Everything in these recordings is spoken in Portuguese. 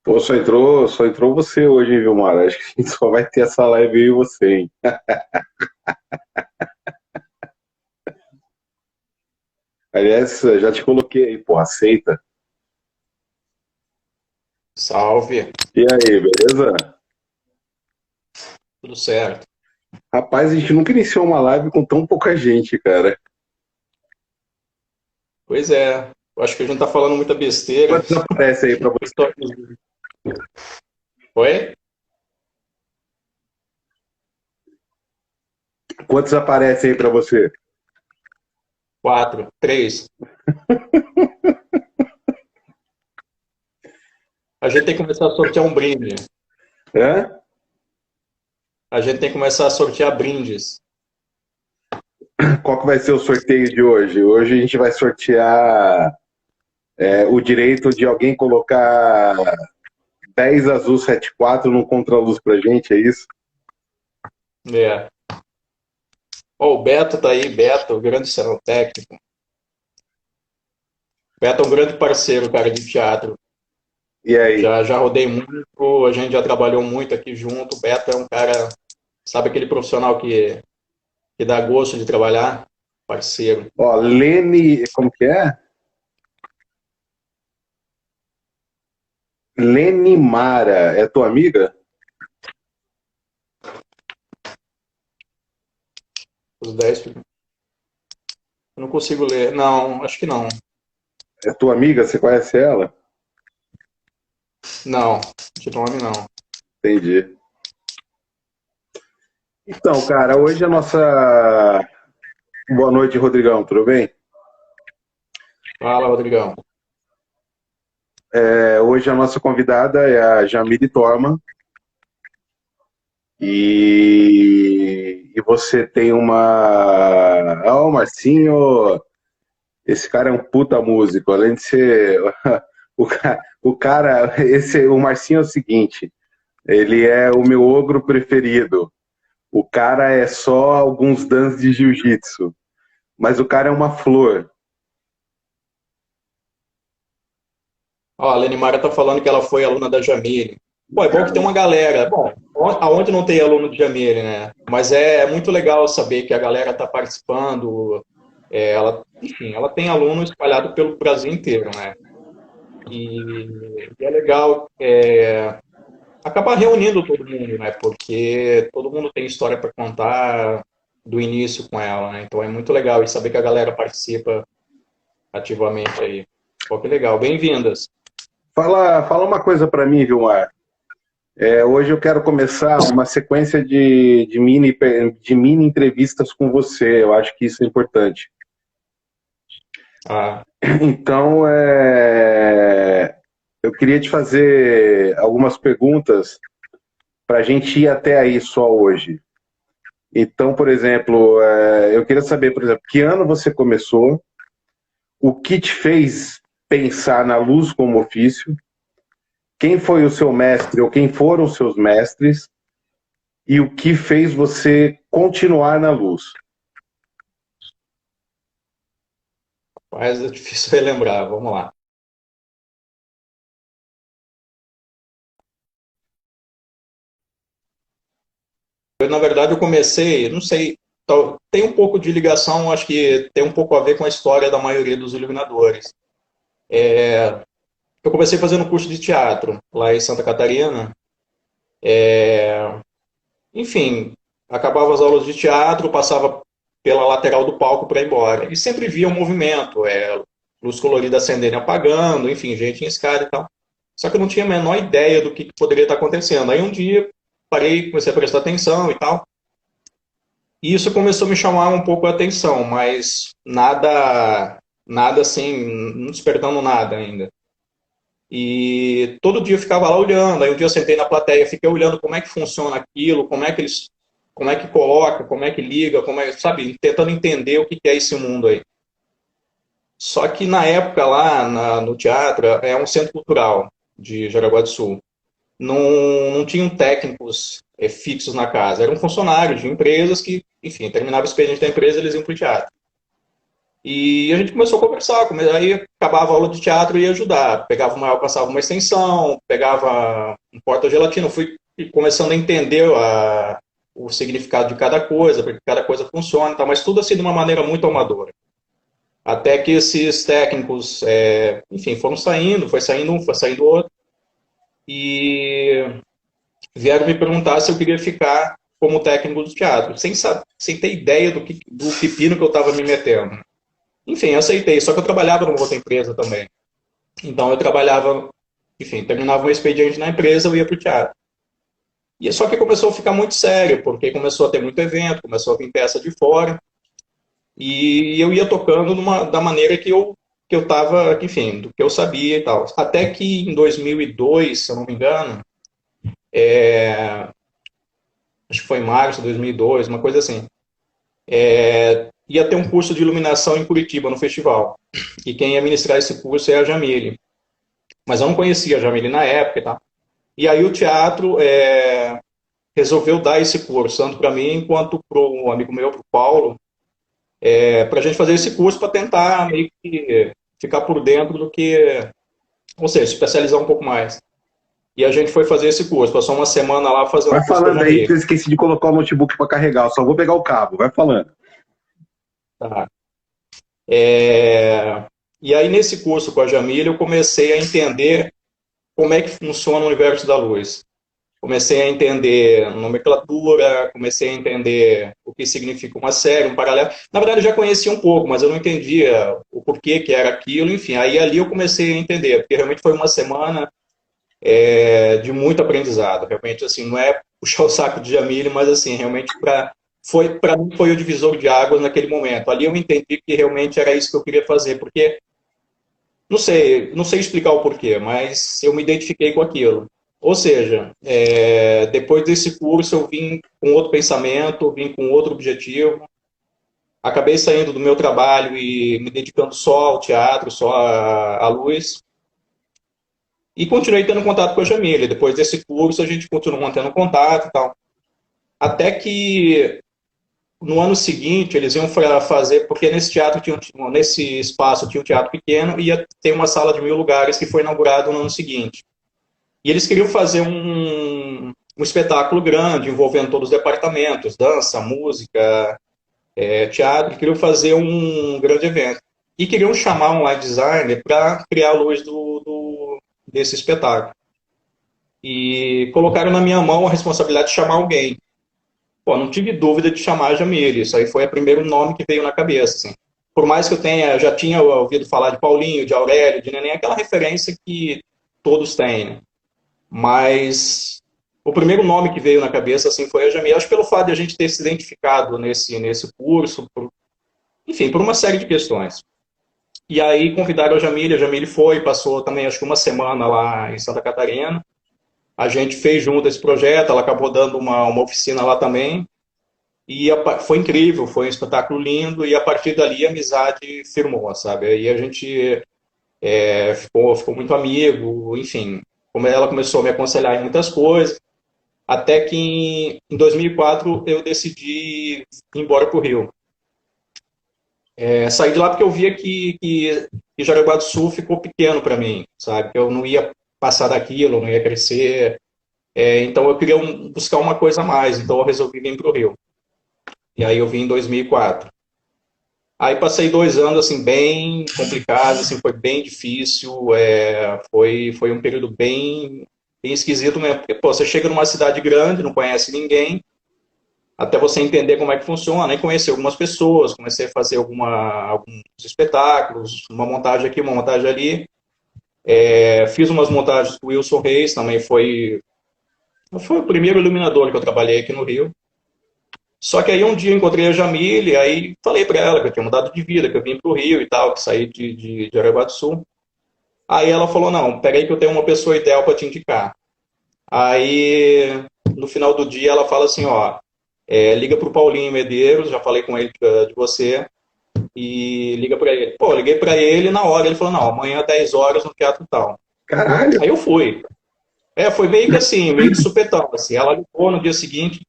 Pô, só entrou você hoje, hein, Vilmar? Acho que a gente só vai ter essa live aí e você, hein? Aliás, já te coloquei aí, pô, aceita. Salve, E aí, beleza? tudo certo. Rapaz, a gente nunca iniciou uma live com tão pouca gente, cara. Pois é, eu acho que a gente tá falando muita besteira. Quantos aparece aí pra Eu você? tô- Oi? Quantos aparece aí pra você? Quatro, três. A gente tem que começar a sortear um brinde. Hã? A gente tem que começar a sortear brindes. Qual que vai ser o sorteio de hoje? Hoje a gente vai sortear o direito de alguém colocar 10 azul 74 no contraluz pra gente, é isso? É. Ó, o Beto tá aí, Beto, o grande técnico. Beto é um grande parceiro, cara, de teatro. E aí? Já rodei muito, a gente já trabalhou muito aqui junto. O Beto é um cara, sabe aquele profissional que dá gosto de trabalhar? Parceiro. Ó, Lene, como que é? Lene Mara, é tua amiga? Os 10. Eu não consigo ler. Não, acho que não. É tua amiga? Você conhece ela? Não, de nome não. Entendi. Então, cara, hoje a nossa. Boa noite, Rodrigão, tudo bem? Fala, Rodrigão. Hoje a nossa convidada é a Jamile Torman e você tem uma. Ah, o Marcinho, esse cara é um puta músico, além de ser. O Marcinho é o seguinte, ele é o meu ogro preferido. O cara é só alguns danças de jiu-jitsu, mas o cara é uma flor. Ó, a Lenimara tá falando que ela foi aluna da Jamile. Pô, é bom que tem uma galera. Bom, aonde não tem aluno de Jamile, né? Mas é muito legal saber que a galera tá participando. Enfim, ela tem aluno espalhado pelo Brasil inteiro, né? E é legal acabar reunindo todo mundo, né? Porque todo mundo tem história para contar do início com ela, né? Então é muito legal e saber que a galera participa ativamente aí. Pô, que legal. Bem-vindas. Fala uma coisa para mim, Vilmar. Hoje eu quero começar uma sequência de mini entrevistas com você. Eu acho que isso é importante. Ah, Então, eu queria te fazer algumas perguntas para a gente ir até aí só hoje. Então, por exemplo, eu queria saber, por exemplo, que ano você começou, o que te fez pensar na luz como ofício, quem foi o seu mestre ou quem foram os seus mestres e o que fez você continuar na luz. mas é difícil relembrar. Vamos lá. Na verdade, eu comecei, não sei, tem um pouco de ligação, acho que tem um pouco a ver com a história da maioria dos iluminadores. Eu comecei fazendo curso de teatro lá em Santa Catarina. Enfim, acabava as aulas de teatro, passava pela lateral do palco para ir embora. E sempre via o movimento, luz colorida acendendo e apagando, enfim, gente em escada e tal. Só que eu não tinha a menor ideia do que poderia estar acontecendo. Aí um dia parei, comecei a prestar atenção e tal. E isso começou a me chamar um pouco a atenção, mas nada assim, não despertando nada ainda. E todo dia eu ficava lá olhando, aí um dia eu sentei na plateia, fiquei olhando como é que funciona aquilo, como é que coloca, como é que liga, sabe, tentando entender o que é esse mundo aí. Só que na época lá no teatro, é um centro cultural de Jaraguá do Sul. Não tinham técnicos fixos na casa, eram funcionários de empresas que, enfim, terminava o expediente da empresa, eles iam para o teatro. E a gente começou a conversar, aí acabava a aula de teatro e ia ajudar. Pegava uma, eu passava uma extensão, pegava um porta-gelatina, fui começando a entender o significado de cada coisa, porque cada coisa funciona, e tal, mas tudo assim de uma maneira muito amadora. Até que esses técnicos, enfim, foram saindo, foi saindo um, foi saindo outro, e vieram me perguntar se eu queria ficar como técnico do teatro, sem ter ideia do pepino que eu estava me metendo. Enfim, aceitei, só que eu trabalhava numa outra empresa também. Então eu trabalhava, enfim, terminava um expediente na empresa, eu ia para o teatro. E só que começou a ficar muito sério, porque começou a ter muito evento, começou a vir peça de fora, e eu ia tocando da maneira que eu estava, enfim, do que eu sabia e tal. Até que em 2002, se eu não me engano, acho que foi em março de 2002, uma coisa assim, ia ter um curso de iluminação em Curitiba, no festival. E quem ia ministrar esse curso é a Jamile. Mas eu não conhecia a Jamile na época e tal. E aí o teatro resolveu dar esse curso, tanto para mim quanto para um amigo meu, para o Paulo, para a gente fazer esse curso para tentar meio que ficar por dentro do que, ou seja, se especializar um pouco mais. E a gente foi fazer esse curso, passou uma semana lá fazendo Vai o curso com a falando aí que eu Jamile. esqueci de colocar o notebook para carregar, eu só vou pegar o cabo, vai falando. Tá. E aí nesse curso com a Jamile eu comecei a entender como é que funciona o universo da luz. Comecei a entender nomenclatura, comecei a entender o que significa uma série, um paralelo. Na verdade, eu já conhecia um pouco, mas eu não entendia o porquê que era aquilo, enfim. Aí ali eu comecei a entender, porque realmente foi uma semana de muito aprendizado. Realmente, assim, não é puxar o saco de Jamile, mas assim, realmente para mim foi o divisor de águas naquele momento. Ali eu entendi que realmente era isso que eu queria fazer, porque não sei explicar o porquê, mas eu me identifiquei com aquilo. Ou seja, depois desse curso eu vim com outro pensamento, vim com outro objetivo, acabei saindo do meu trabalho e me dedicando só ao teatro, só à luz, e continuei tendo contato com a Jamília. Depois desse curso a gente continuou mantendo contato e tal. Até que no ano seguinte eles iam fazer, porque nesse teatro nesse espaço tinha um teatro pequeno e ia ter uma sala de 1.000 lugares que foi inaugurado no ano seguinte. E eles queriam fazer um espetáculo grande, envolvendo todos os departamentos, dança, música, teatro, queriam fazer um grande evento. E queriam chamar um light designer para criar a luz desse espetáculo. E colocaram na minha mão a responsabilidade de chamar alguém. Pô, não tive dúvida de chamar a Jamile, isso aí foi o primeiro nome que veio na cabeça. Assim. Por mais que já tinha ouvido falar de Paulinho, de Aurélio, de Neném, aquela referência que todos têm, né? Mas o primeiro nome que veio na cabeça assim, foi a Jamile. Acho que pelo fato de a gente ter se identificado nesse curso, enfim, por uma série de questões. E aí convidaram a Jamile foi, passou também acho que uma semana lá em Santa Catarina. A gente fez junto esse projeto, ela acabou dando uma oficina lá também. E foi incrível, foi um espetáculo lindo, e a partir dali a amizade firmou, sabe? Aí a gente ficou muito amigo, enfim. Como ela começou a me aconselhar em muitas coisas, até que em 2004 eu decidi ir embora para o Rio. Saí de lá porque eu via que Jaraguá do Sul ficou pequeno para mim, sabe? Que eu não ia passar daquilo, não ia crescer. Então eu queria buscar uma coisa a mais, então eu resolvi vir para o Rio. E aí eu vim em 2004. Aí passei 2 anos assim bem complicados, assim foi bem difícil, foi um período bem esquisito mesmo, porque pô, você chega numa cidade grande, não conhece ninguém, até você entender como é que funciona, aí conheci algumas pessoas, comecei a fazer alguns espetáculos, uma montagem aqui, uma montagem ali, fiz umas montagens com o Wilson Reis, também foi o primeiro iluminador que eu trabalhei aqui no Rio. Só que aí um dia eu encontrei a Jamile, aí falei para ela que eu tinha mudado de vida, que eu vim para o Rio e tal, que saí de Jaraguá do Sul. Aí ela falou, não, peraí que eu tenho uma pessoa ideal para te indicar. Aí, no final do dia, ela fala assim, ó, liga pro Paulinho Medeiros, já falei com ele de você, e liga para ele. Pô, liguei para ele na hora, ele falou, não, amanhã às 10 horas no Teatro Tal. Caralho! Aí eu fui. Foi meio que assim, meio de supetão, assim. Ela ligou no dia seguinte,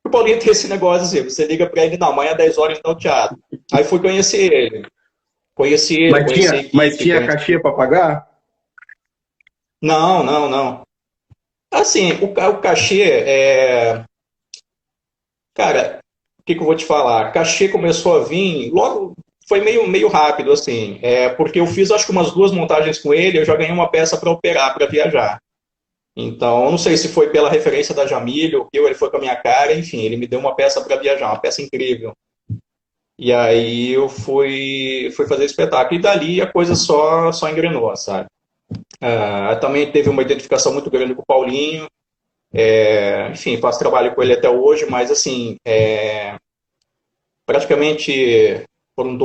o Paulinho tem esse negócio assim, você liga para ele, não, amanhã às 10 horas no teatro. Aí fui conhecer ele. Conheci ele, conheci a Mas equipe, tinha conheci... caixinha para pagar? Não, não, não. Assim, o cachê cara, o que que eu vou te falar? Cachê começou a vir logo, foi meio rápido, assim, porque eu fiz acho que umas 2 montagens com ele, eu já ganhei uma peça para operar, para viajar. Então, eu não sei se foi pela referência da Jamile ou que ele foi com a minha cara, enfim, ele me deu uma peça para viajar, uma peça incrível. E aí eu fui fazer espetáculo. E dali a coisa só engrenou, sabe? Também teve uma identificação muito grande com o Paulinho. Enfim, faço trabalho com ele até hoje, mas assim, praticamente foram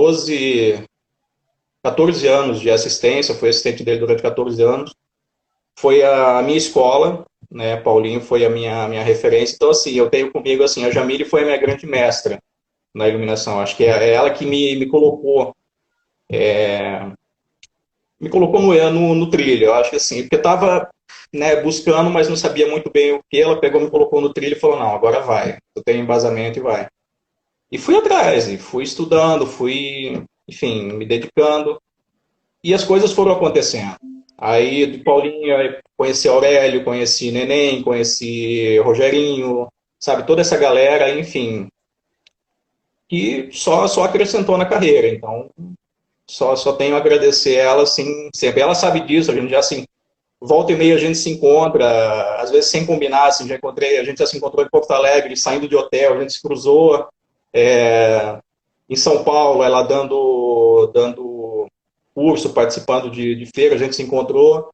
14 anos de assistência, fui assistente dele durante 14 anos. Foi a minha escola, né? Paulinho foi a minha referência. Então, assim, eu tenho comigo, assim, a Jamile foi a minha grande mestra na iluminação. Acho que é ela que me colocou no trilho. Eu acho que assim, porque estava, né, buscando, mas não sabia muito bem o que. Ela pegou, me colocou no trilho e falou: não, agora vai. Eu tenho embasamento e vai. E fui atrás, e fui estudando, enfim, me dedicando. E as coisas foram acontecendo. Aí, do Paulinho, eu conheci Aurélio, conheci Neném, conheci Rogerinho, sabe? Toda essa galera, enfim, que só acrescentou na carreira. Então, só tenho a agradecer ela, assim, sempre. Ela sabe disso, a gente já, assim, volta e meia a gente se encontra, às vezes sem combinar, assim, a gente já se encontrou em Porto Alegre, saindo de hotel, a gente se cruzou, em São Paulo, ela dando curso, participando de feira, a gente se encontrou.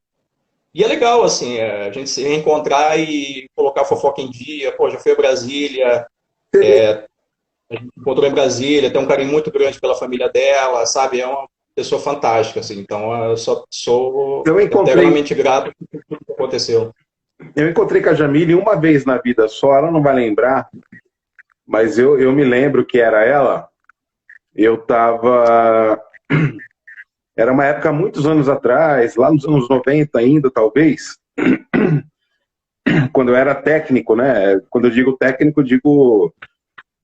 E é legal, assim, a gente se reencontrar e colocar a fofoca em dia. Pô, já foi a Brasília, encontrou em Brasília, tem um carinho muito grande pela família dela, sabe? É uma pessoa fantástica, assim. Então, eu só sou Eu encontrei, eternamente grato por tudo que aconteceu. eu encontrei com a Jamile uma vez na vida só, ela não vai lembrar, mas eu me lembro que era ela. Eu tava. Era uma época muitos anos atrás, lá nos anos 90 ainda, talvez, quando eu era técnico, né? Quando eu digo técnico, digo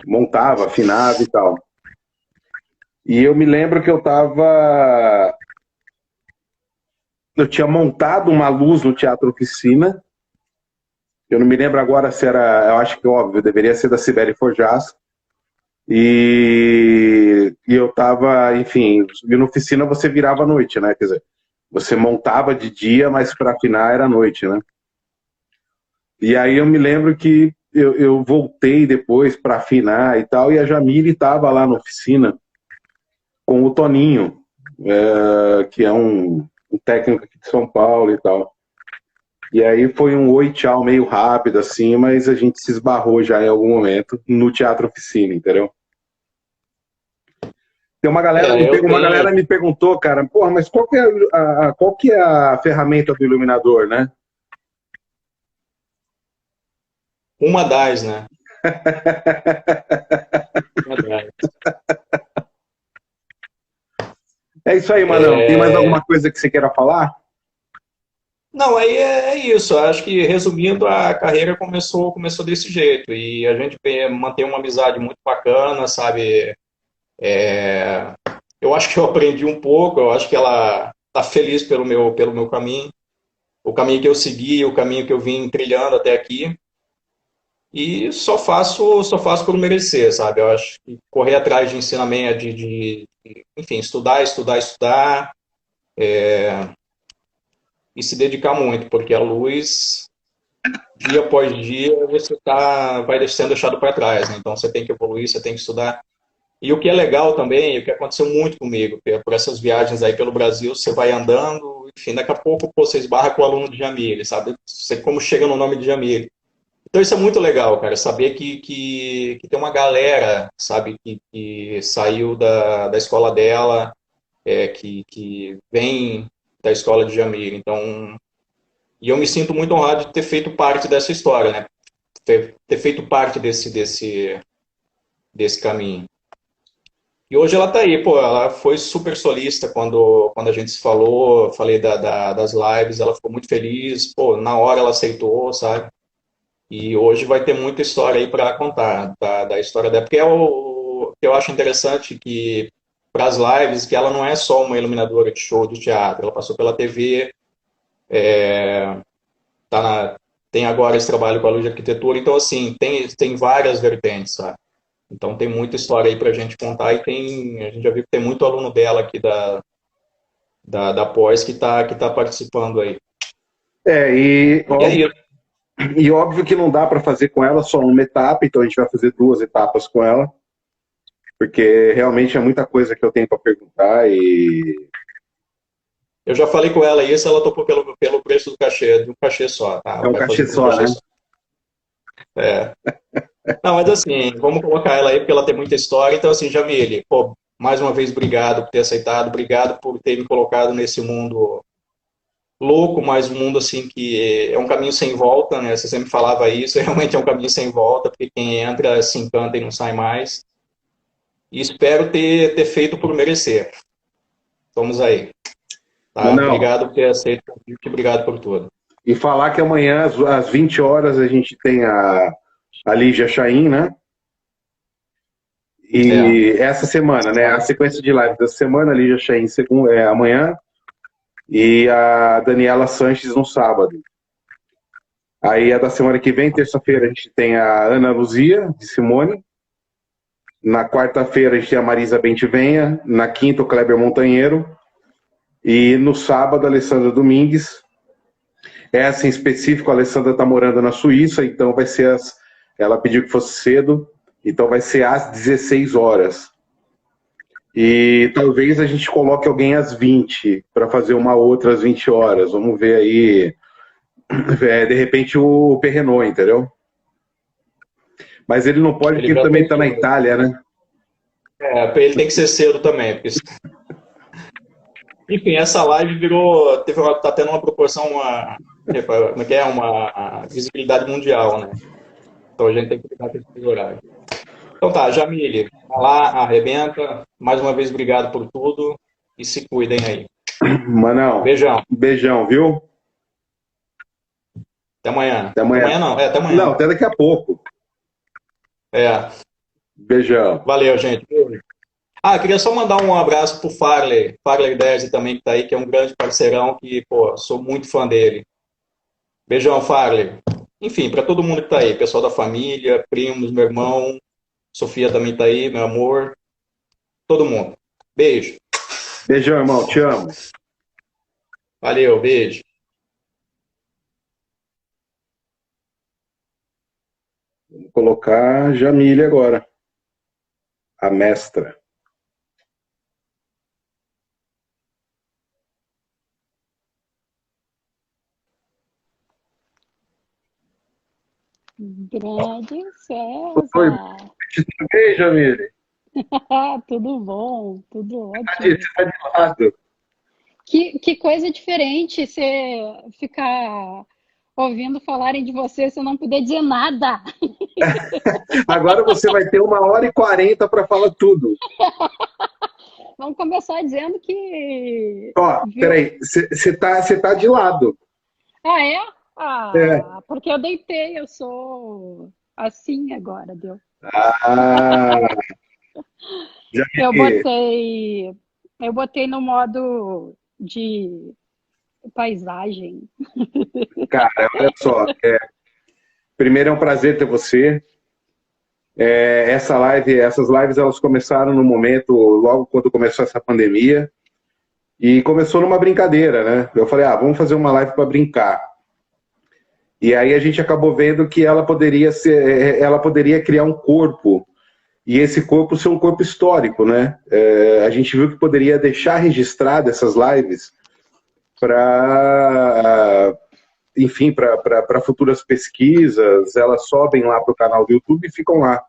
montava, afinava e tal. E eu me lembro que eu tinha montado uma luz no Teatro Oficina. Eu não me lembro agora se era, eu acho que óbvio, deveria ser da Sibeli Forjás. E eu tava, enfim, e na oficina você virava à noite, né? Quer dizer, você montava de dia, mas para afinar era à noite, né? E aí eu me lembro que eu voltei depois para afinar e tal, e a Jamile estava lá na oficina com o Toninho, que é um técnico aqui de São Paulo e tal. E aí foi um oi, tchau, meio rápido, assim, mas a gente se esbarrou já em algum momento no Teatro Oficina, entendeu? Tem Eu uma tenho galera me perguntou, cara, porra, mas qual que é a ferramenta do iluminador, né? uma das, né? Uma das. É isso aí, Manão. Tem mais alguma coisa que você queira falar? Não, aí é isso. Eu acho que, resumindo, a carreira começou desse jeito. E a gente mantém uma amizade muito bacana, sabe? Eu acho que eu aprendi um pouco, eu acho que ela está feliz pelo meu caminho, o caminho que eu segui, o caminho que eu vim trilhando até aqui. E só faço por merecer, sabe? Eu acho que correr atrás de ensinamento, enfim, estudar e se dedicar muito, porque a luz, dia após dia, vai sendo deixado para trás, né? Então você tem que evoluir, você tem que estudar. E o que é legal também, o que aconteceu muito comigo, por essas viagens aí pelo Brasil, você vai andando, enfim, daqui a pouco pô, você esbarra com o aluno de Jamile, sabe? Você como chega no nome de Jamile. Então isso é muito legal, cara, saber que tem uma galera, sabe, que saiu da escola dela, que vem da escola de Jamile. Então, e eu me sinto muito honrado de ter feito parte dessa história, né? Ter feito parte desse caminho. E hoje ela tá aí, pô, ela foi super solista quando a gente se falou, falei das lives, ela ficou muito feliz, pô, na hora ela aceitou, sabe? E hoje vai ter muita história aí para contar da história dela, porque é o que eu acho interessante que para as lives, que ela não é só uma iluminadora de show de teatro, ela passou pela TV, tem agora esse trabalho com a luz de arquitetura, então assim, tem várias vertentes, sabe? Então tem muita história aí para a gente contar e a gente já viu que tem muito aluno dela aqui da pós que tá participando aí. E aí, E óbvio que não dá para fazer com ela só uma etapa, então a gente vai fazer 2 etapas com ela, porque realmente é muita coisa que eu tenho para perguntar e... eu já falei com ela isso, ela topou pelo preço do cachê, de um cachê só. Tá? É um cachê só, né? É. Não, mas assim, vamos colocar ela aí, porque ela tem muita história. Então, assim, Jamile, pô, mais uma vez, obrigado por ter aceitado, obrigado por ter me colocado nesse mundo louco, mas um mundo, assim, que é um caminho sem volta, né? Você sempre falava isso, realmente é um caminho sem volta, porque quem entra se encanta e não sai mais. E espero ter feito por merecer. Vamos aí. Tá? Não. Obrigado por ter aceito o convite, obrigado por tudo. E falar que amanhã, às 20 horas, a gente tem a Lígia Chain, né? E essa semana, né? A sequência de lives da semana, a Lígia Chain amanhã e a Daniela Sanches no sábado. Aí a da semana que vem, terça-feira, a gente tem a Ana Luzia, de Simone. Na quarta-feira, a gente tem a Marisa Bentivenha. Na quinta, o Kleber Montanheiro. E no sábado, a Alessandra Domingues. Essa em específico, a Alessandra está morando na Suíça, então vai ser ela pediu que fosse cedo, então vai ser às 16 horas. E talvez a gente coloque alguém às 20 para fazer uma outra às 20 horas. Vamos ver aí, de repente o Perrenot, entendeu? Mas ele não pode, porque ele também está na Itália, né? Ele tem que ser cedo também, porque... Enfim, essa live tá tendo uma proporção, uma visibilidade mundial, né? Então a gente tem que cuidar desse horário. Então tá, Jamile, vai lá, arrebenta. Mais uma vez, obrigado por tudo e se cuidem aí. Manão. Beijão. Beijão, viu? Até amanhã. Até amanhã. Até amanhã não, até amanhã. Não, até daqui a pouco. Beijão. Valeu, gente. Queria só mandar um abraço pro Farley Desi também, que tá aí, que é um grande parceirão, que, pô, sou muito fã dele. Beijão, Farley. Enfim, para todo mundo que tá aí, pessoal da família, primos, meu irmão, Sofia também tá aí, meu amor. Todo mundo. Beijo. Beijão, irmão. Te amo. Valeu, beijo. Vamos colocar Jamile agora. A mestra. Grande César. Tudo bem, Jamile? Tudo bom, tudo ótimo. Você está de lado. Que coisa diferente você ficar ouvindo falarem de você sem não poder dizer nada. Agora você vai ter 1h40 para falar tudo. Vamos começar dizendo que... Peraí, você tá de lado. Ah, é? Porque eu deitei, eu sou assim agora, deu. Eu botei no modo de paisagem. Cara, olha só. Primeiro é um prazer ter você. Essas lives elas começaram no momento, logo quando começou essa pandemia. E começou numa brincadeira, né? Eu falei, vamos fazer uma live para brincar. E aí a gente acabou vendo que ela poderia criar um corpo. E esse corpo ser um corpo histórico, né? A gente viu que poderia deixar registrado essas lives para futuras pesquisas. Elas sobem lá para o canal do YouTube e ficam lá.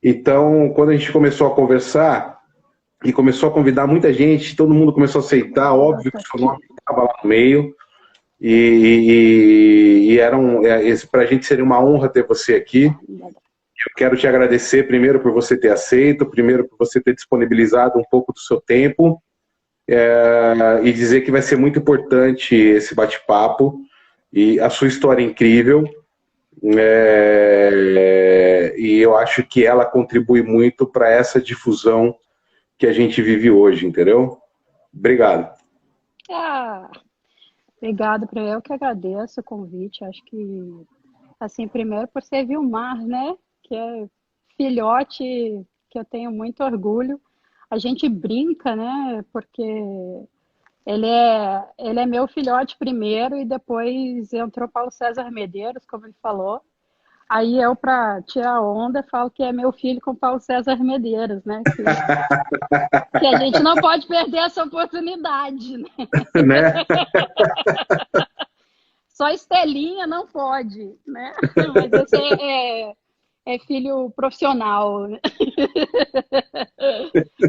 Então, quando a gente começou a conversar e começou a convidar muita gente, todo mundo começou a aceitar, óbvio que o seu nome estava lá no meio. Para a gente seria uma honra ter você aqui. Eu quero te agradecer primeiro por você ter aceito, primeiro por você ter disponibilizado um pouco do seu tempo e dizer que vai ser muito importante esse bate-papo e a sua história é incrível e eu acho que ela contribui muito para essa difusão que a gente vive hoje, entendeu? Obrigado. Ah, obrigada, eu que agradeço o convite. Acho que, assim, primeiro por ser Vilmar, né? Que é filhote, que eu tenho muito orgulho. A gente brinca, né? Porque ele é meu filhote primeiro e depois entrou Paulo César Medeiros, como ele falou. Aí eu, para tirar onda, falo que é meu filho com Paulo César Medeiros, né? Que a gente não pode perder essa oportunidade, né? Né? Só Estelinha não pode, né? Mas esse é filho profissional.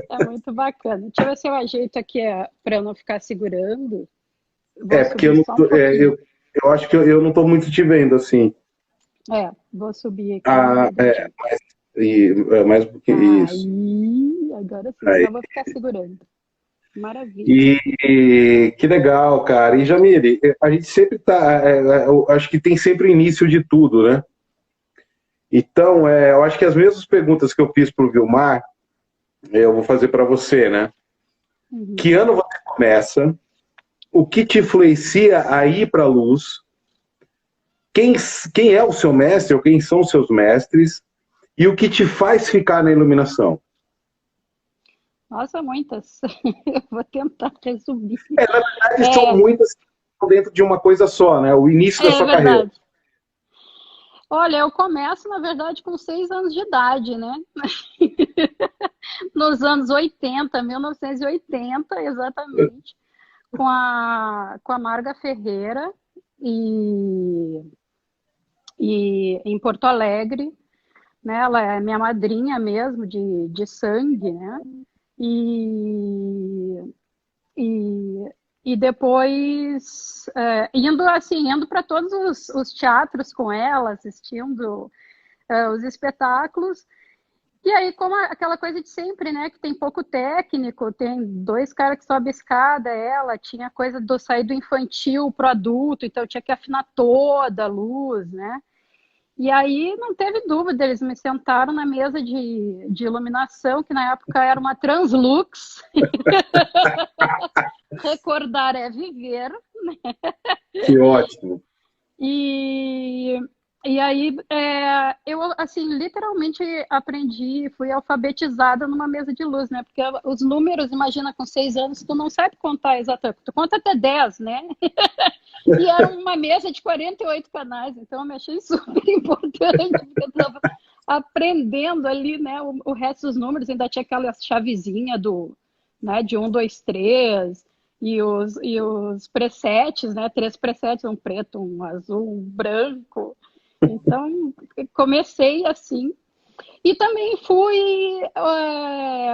É muito bacana. Deixa eu ver se eu ajeito aqui para eu não ficar segurando. Vou Porque eu, subir não só um tô- pouquinho. eu acho que eu não estou muito te vendo, assim. Vou subir aqui Ah, rapidinho. mais um pouquinho, isso. Aí, agora sim, Aí. não vou ficar segurando. Maravilha. E que legal, cara. E Jamile, a gente sempre tá. Eu acho que tem sempre o início de tudo, né? Então, eu acho que as mesmas perguntas que eu fiz para o Vilmar, eu vou fazer para você, né? Uhum. Que ano você começa? O que te influencia a ir para a luz? Quem é o seu mestre ou quem são os seus mestres? E o que te faz ficar na iluminação? Nossa, muitas. Eu vou tentar resumir. Na verdade, são É, muitas dentro de uma coisa só, né? O início da é sua carreira. verdade. Olha, eu começo, na verdade, com 6 anos de idade, né? Nos anos 80, 1980, exatamente, com a Marga Ferreira e, e em Porto Alegre, né? Ela é minha madrinha mesmo, de sangue, né? E, e, e depois indo para todos os teatros com ela, assistindo os espetáculos. E aí, como aquela coisa de sempre, né? Que tem pouco técnico, tem 2 caras que sobem a escada, ela tinha coisa do sair do infantil pro adulto, então tinha que afinar toda a luz, né? E aí não teve dúvida, eles me sentaram na mesa de iluminação, que na época era uma Translux. Recordar é viver. Que ótimo. E, e aí eu, assim, literalmente aprendi, fui alfabetizada numa mesa de luz, né? Porque os números, imagina, com 6 anos, tu não sabe contar exatamente, tu conta até 10, né? E era uma mesa de 48 canais, então eu me achei super importante, porque eu estava aprendendo ali, né, o resto dos números, ainda tinha aquela chavezinha né, de 1, 2, 3, e os presets, né, 3 presets, um preto, um azul, um branco. Então, comecei assim. E também fui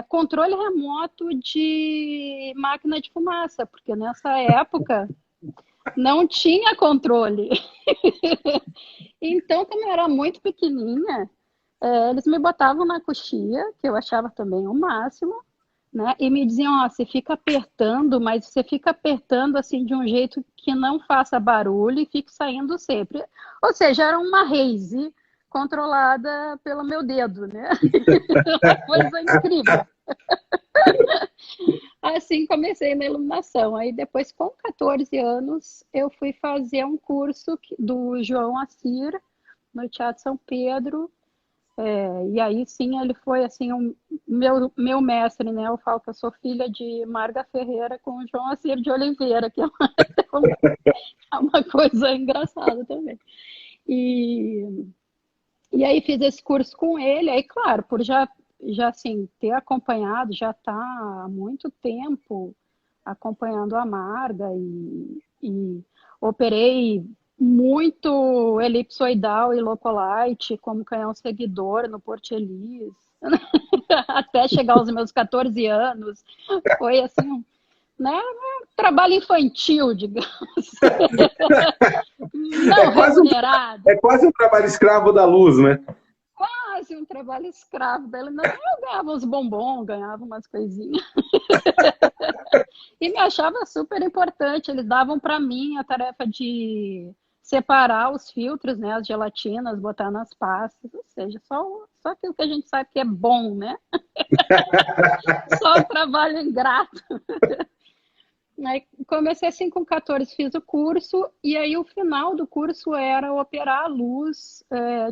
controle remoto de máquina de fumaça, porque nessa época não tinha controle. Então, como eu era muito pequenininha, eles me botavam na coxia, que eu achava também o máximo, né? E me diziam, ó, você fica apertando, mas você fica apertando assim de um jeito que não faça barulho e fique saindo sempre. Ou seja, era uma Reise controlada pelo meu dedo, né? Uma coisa incrível. Assim comecei na iluminação. Aí depois, com 14 anos, eu fui fazer um curso do João Assir, no Teatro São Pedro. E aí sim ele foi assim meu mestre, né? Eu falo que eu sou filha de Marga Ferreira com o João Assir de Oliveira, que é uma coisa engraçada também. E aí fiz esse curso com ele, aí claro, por já assim, ter acompanhado, já está há muito tempo acompanhando a Marga e operei muito elipsoidal e locolite como canhão seguidor no Porto Elis, até chegar aos meus 14 anos. Foi assim, né, um trabalho infantil, digamos. É Não quase um, remunerado. é quase um trabalho escravo da luz, né? Quase um trabalho escravo dela. Não, eu ganhava uns bombons, ganhava umas coisinhas. E me achava super importante. Eles davam para mim a tarefa de separar os filtros, né, as gelatinas, botar nas pastas, ou seja, só aquilo que a gente sabe que é bom, né? Só o trabalho ingrato. Aí comecei assim com 14, fiz o curso, e aí o final do curso era operar a luz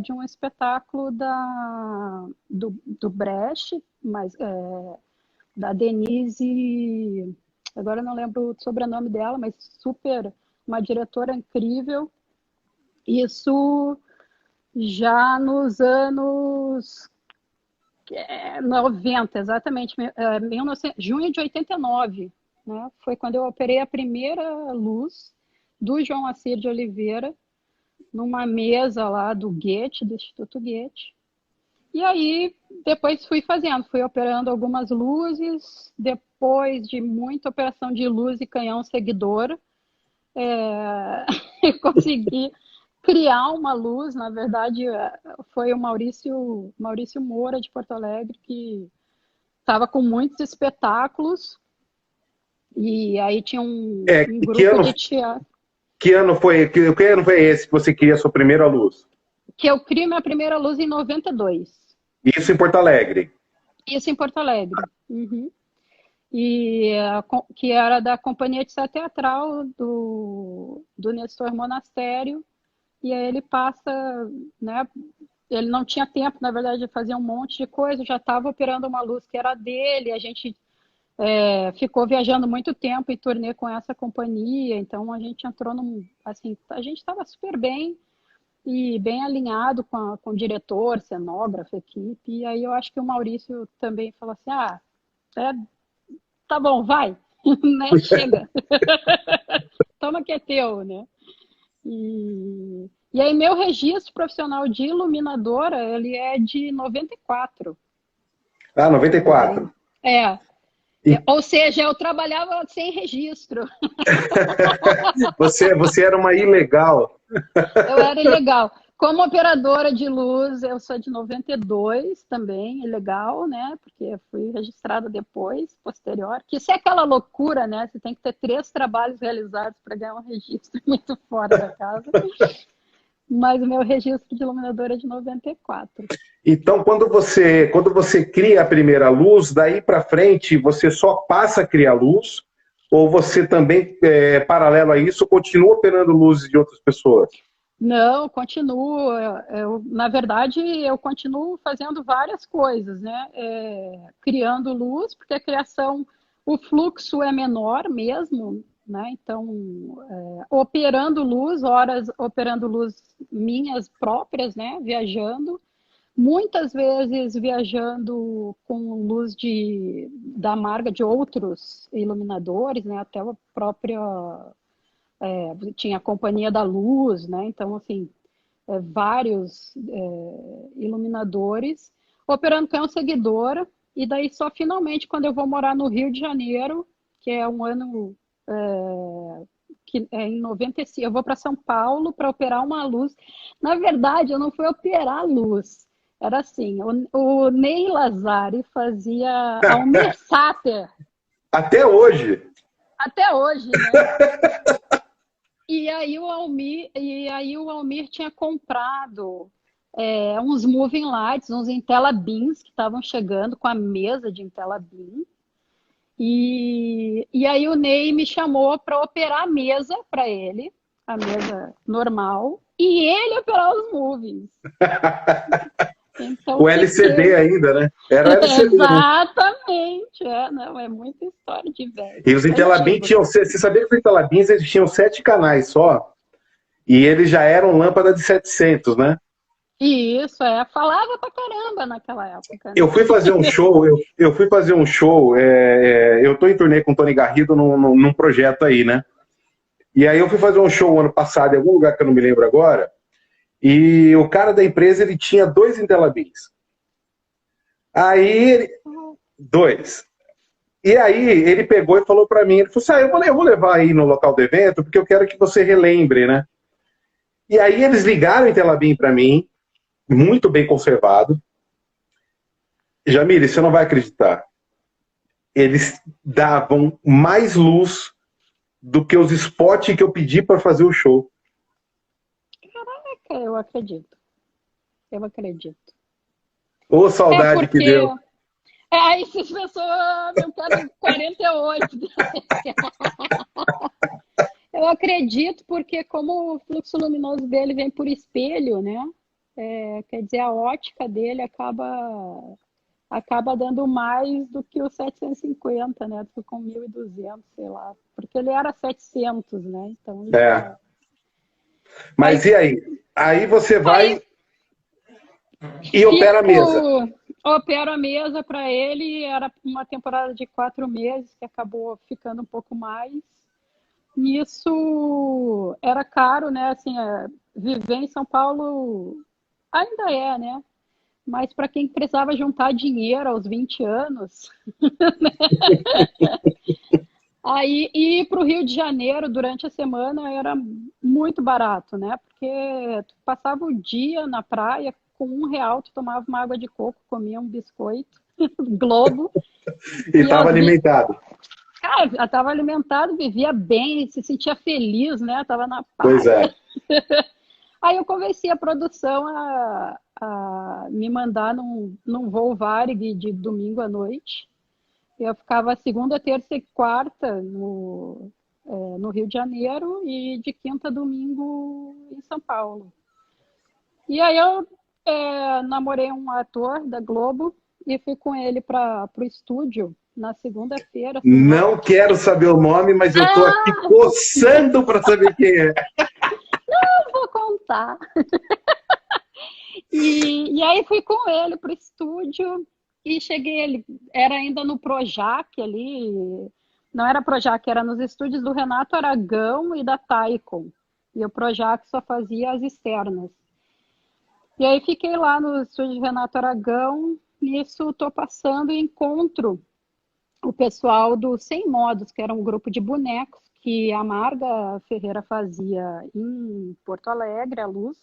de um espetáculo do Brecht, mas, da Denise, agora eu não lembro o sobrenome dela, mas super, uma diretora incrível. Isso já nos anos 90, exatamente, junho de 89, né? Foi quando eu operei a primeira luz do João Assir de Oliveira, numa mesa lá do Goethe, do Instituto Goethe. E aí, depois fui operando algumas luzes, depois de muita operação de luz e canhão seguidor, eu consegui criar uma luz. Na verdade, foi o Maurício Moura, de Porto Alegre, que estava com muitos espetáculos, e aí tinha um grupo de teatro. Que ano foi esse que você queria a sua primeira luz? Que eu criei minha primeira luz em 92. Isso em Porto Alegre? Isso em Porto Alegre. Uhum. E que era da Companhia de Teatro Teatral do Nestor Monastério. E aí ele passa, né? Ele não tinha tempo, na verdade, de fazer um monte de coisa, já estava operando uma luz que era dele, a gente ficou viajando muito tempo em turnê com essa companhia, então a gente entrou assim, a gente estava super bem e bem alinhado com o diretor, cenógrafo, equipe, e aí eu acho que o Maurício também falou assim, tá bom, vai, né? Chega, toma que é teu, né? E aí meu registro profissional de iluminadora, ele é de 94. Ah, 94. Ou seja, eu trabalhava sem registro. Você era uma ilegal. Eu era ilegal. Como operadora de luz, eu sou de 92 também, ilegal, né? Porque eu fui registrada depois, posterior. Que isso é aquela loucura, né? Você tem que ter 3 trabalhos realizados para ganhar um registro muito fora da casa. Mas o meu registro de iluminadora é de 94. Então, quando você cria a primeira luz, daí para frente, você só passa a criar luz? Ou você também, paralelo a isso, continua operando luzes de outras pessoas? Não, continuo. Na verdade, eu continuo fazendo várias coisas, né? Criando luz, porque a criação, o fluxo é menor mesmo, né? Então, operando luz, horas operando luz minhas próprias, né? Viajando, muitas vezes viajando com luz da marca de outros iluminadores, né? Até a própria tinha a Companhia da Luz, né? Então, assim, vários iluminadores operando canhão seguidor, e daí só finalmente quando eu vou morar no Rio de Janeiro, que é um ano que é em 95, eu vou para São Paulo para operar uma luz. Na verdade, eu não fui operar a luz. Era assim, o Ney Lazari fazia Almir Sater. Até hoje? Até hoje, né? E aí o Almir tinha comprado uns moving lights, uns Intelabins que estavam chegando com a mesa de Intelabin. E aí o Ney me chamou para operar a mesa para ele, a mesa normal, e ele operar os movings. Então, o LCD ainda, né? Era o LCD. Exatamente. Não, é muita história de velho. E os Intelabin tinham... Você sabia que os Intelabins eles tinham 7 canais só? E eles já eram lâmpada de 700, né? Isso, falava pra caramba naquela época. Né? Eu fui fazer um show, eu tô em turnê com o Tony Garrido num projeto aí, né? E aí eu fui fazer um show ano passado em algum lugar que eu não me lembro agora, e o cara da empresa, ele tinha 2 Intelabins. Aí, 2. E aí ele pegou e falou pra mim, ele falou assim, eu vou levar aí no local do evento, porque eu quero que você relembre, né? E aí eles ligaram o Intelabin pra mim, muito bem conservado. Jamile, você não vai acreditar. Eles davam mais luz do que os spots que eu pedi para fazer o show. Eu acredito. Eu acredito. Ô, saudade que deu. Aí essas pessoas, eu quero 48. Eu acredito porque como o fluxo luminoso dele vem por espelho, né? Quer dizer, a ótica dele acaba dando mais do que o 750, né? Do que com 1.200, sei lá. Porque ele era 700, né? Então, Mas e aí? Aí você vai e opera a mesa. Opero a mesa para ele, era uma temporada de 4 meses, que acabou ficando um pouco mais. Isso era caro, né? Assim, viver em São Paulo ainda é, né? Mas para quem precisava juntar dinheiro aos 20 anos, aí ir para o Rio de Janeiro durante a semana era muito barato, né? Porque tu passava o dia na praia, com R$ 1 tu tomava uma água de coco, comia um biscoito, Globo. E estava alimentado. Cara, eu estava alimentado, vivia bem, se sentia feliz, né? Estava na paz. Pois é. Aí eu convenci a produção a me mandar num voo Varig de domingo à noite. Eu ficava segunda, terça e quarta no Rio de Janeiro e de quinta a domingo em São Paulo. E aí eu namorei um ator da Globo e fui com ele para o estúdio na segunda-feira. Não quero saber o nome, mas eu estou aqui coçando para saber quem é. Não, vou contar. E aí fui com ele para o estúdio e cheguei, ele era ainda no Projac ali, não era Projac, era nos estúdios do Renato Aragão e da Taikon. E o Projac só fazia as externas. E aí fiquei lá no estúdio do Renato Aragão, nisso estou passando e encontro o pessoal do Sem Modos, que era um grupo de bonecos que a Marga Ferreira fazia em Porto Alegre, a Luz,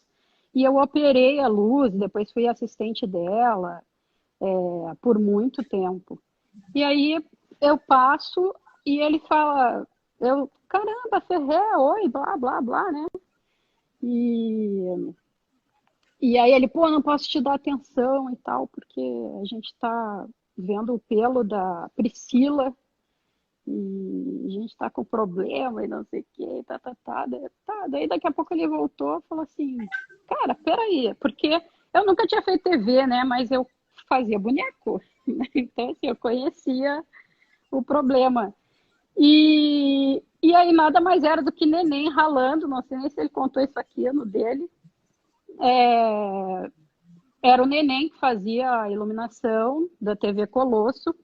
e eu operei a Luz, depois fui assistente dela por muito tempo. E aí eu passo e ele fala, caramba, Ferreira, oi, blá, blá, blá, né? E aí ele, não posso te dar atenção e tal, porque a gente está vendo o pelo da Priscila e a gente está com problema e não sei o que, Daí daqui a pouco ele voltou e falou assim, cara, peraí, porque eu nunca tinha feito TV, né, mas eu fazia boneco, né? Então assim, eu conhecia o problema. E aí nada mais era do que neném ralando, não sei nem se ele contou isso aqui no dele, era o neném que fazia a iluminação da TV Colosso.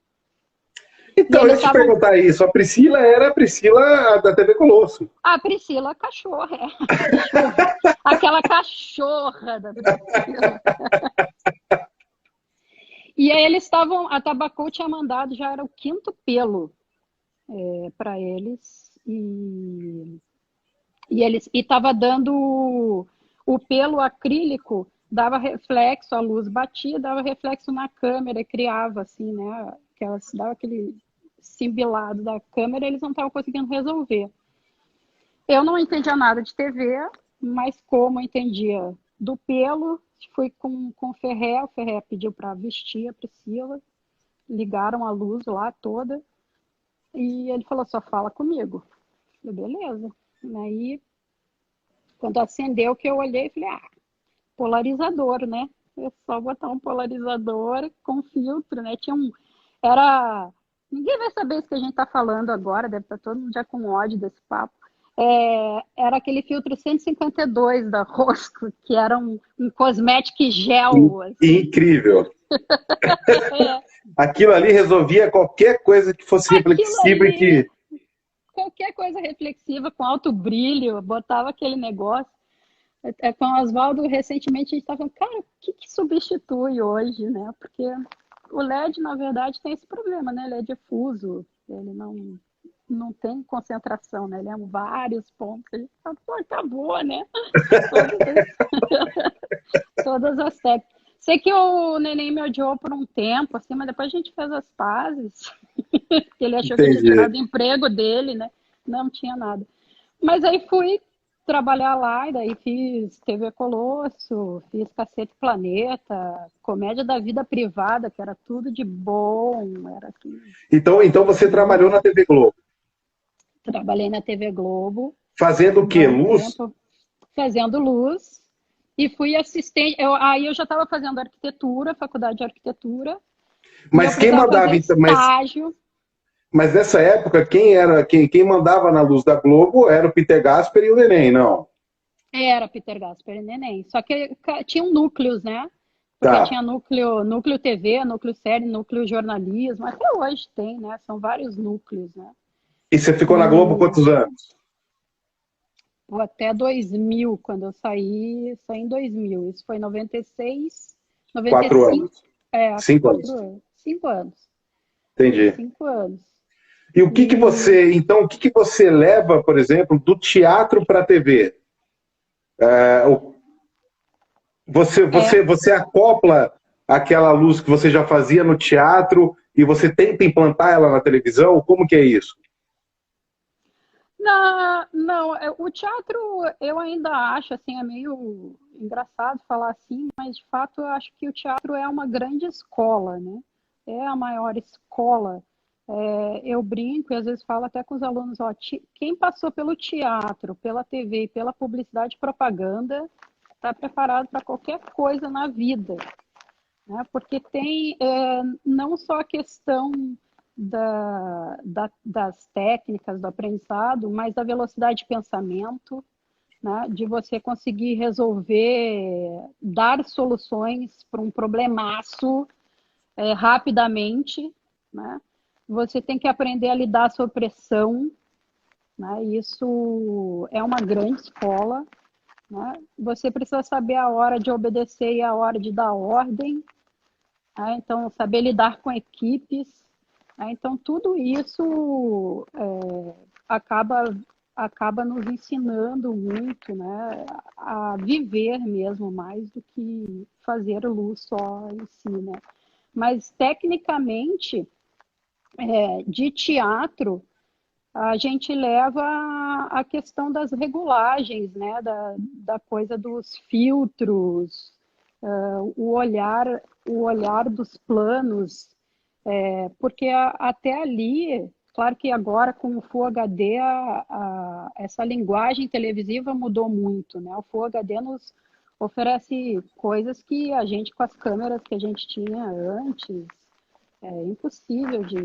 Então, deixa eu te perguntar isso. A Priscila era a Priscila da TV Colosso. A Priscila, a cachorra. Aquela cachorra da Priscila. E aí eles estavam... A Tabacou tinha mandado, já era o 5º pelo para eles. E estava dando... O pelo acrílico dava reflexo, a luz batia, dava reflexo na câmera e criava, assim, né? Dava aquele simbilado da câmera, eles não estavam conseguindo resolver. Eu não entendia nada de TV, mas como eu entendia do pelo, fui com o Ferré pediu para vestir a Priscila, ligaram a luz lá toda, e ele falou, só fala comigo. Eu falei, beleza. Aí, quando acendeu, que eu olhei e falei, polarizador, né? É só botar um polarizador com filtro, né? Ninguém vai saber isso que a gente está falando agora, deve estar todo mundo já com ódio desse papo. Era aquele filtro 152 da Rosco, que era um cosmético gel. Assim. Incrível! Aquilo ali resolvia qualquer coisa que fosse reflexiva e qualquer coisa reflexiva, com alto brilho, botava aquele negócio. Com o Oswaldo, recentemente, a gente estava falando, cara, o que substitui hoje, né? Porque o LED, na verdade, tem esse problema, né? Ele é difuso, ele não tem concentração, né? Ele é vários pontos. Ele fala, acabou, né? Todas as técnicas. Sei que o neném me odiou por um tempo, assim, mas depois a gente fez as pazes. Ele achou que eu tinha tirado o emprego dele, né? Não tinha nada. Mas aí fui trabalhar lá, e daí fiz TV Colosso, fiz Cacete Planeta, Comédia da Vida Privada, que era tudo de bom, era assim, Então você trabalhou na TV Globo. trabalhei na TV Globo Fazendo o um quê? bom Luz? tempo, fazendo luz, e fui assistente, aí eu já estava fazendo arquitetura, faculdade de arquitetura, e eu Mas quem precisava fazer mandava, então, estágio. mas nessa época, quem mandava na Luz da Globo era o Peter Gasper e o Neném, não? Era Peter Gasper e Neném. Só que tinham núcleos, né? Porque Tá. tinha núcleo TV, núcleo série, núcleo jornalismo. Até hoje tem, né? São vários núcleos, né? E você ficou na Globo E quantos anos? pô, até 2000, quando eu saí em 2000. Isso foi em 96, 4 anos. 95, 5 anos. 4 anos. 5 anos. Foi Entendi. 5 anos. E o que que você leva, por exemplo, do teatro para a TV? Você acopla aquela luz que você já fazia no teatro e você tenta implantar ela na televisão? Como que é isso? Não, não, o teatro eu ainda acho, assim, é meio engraçado falar assim, mas de fato eu acho que o teatro é uma grande escola, né? É a maior escola. Eu brinco e às vezes falo até com os alunos, ó, quem passou pelo teatro, pela TV e pela publicidade e propaganda está preparado para qualquer coisa na vida, né? Porque tem não só a questão das técnicas do aprendizado, mas da velocidade de pensamento, né? De você conseguir resolver, dar soluções para um problemaço rapidamente, né? Você tem que aprender a lidar sob pressão, né? Isso é uma grande escola, né? Você precisa saber a hora de obedecer e a hora de dar ordem, né? Então, saber lidar com equipes, né? Então, tudo isso acaba, acaba nos ensinando muito, né? A viver mesmo mais do que fazer luz só em si, né? Mas, tecnicamente, de teatro, a gente leva a questão das regulagens, né? Da coisa dos filtros, o olhar dos planos, porque até ali, claro que agora com o Full HD essa linguagem televisiva mudou muito, né? O Full HD nos oferece coisas que a gente, com as câmeras que a gente tinha antes, é impossível de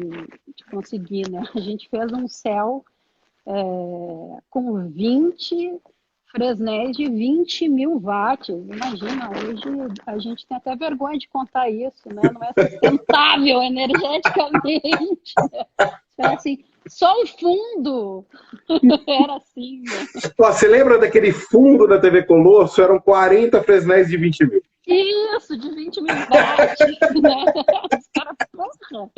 conseguir, né? A gente fez um céu com 20 Fresnéis de 20 mil watts. Imagina, hoje a gente tem até vergonha de contar isso, né? Não é sustentável energeticamente. Era assim, só o fundo era assim, né? Você lembra daquele fundo da TV Colosso? Eram 40 Fresnéis de 20 mil. Isso, de 20 mil watts, né? Os caras, porra,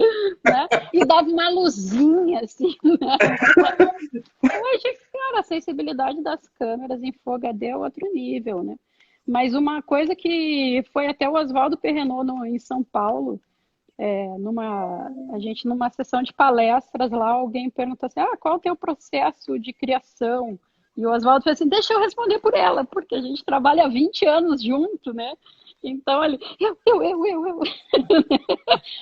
né? E dava uma luzinha, assim, né? Hoje, cara, a sensibilidade das câmeras em Full HD é outro nível, né? Mas uma coisa que foi até o Oswaldo Perrenot em São Paulo, a gente numa sessão de palestras lá, alguém perguntou assim, qual é o teu processo de criação? E o Oswaldo falou assim, deixa eu responder por ela, porque a gente trabalha há 20 anos junto, né? Então ele, eu.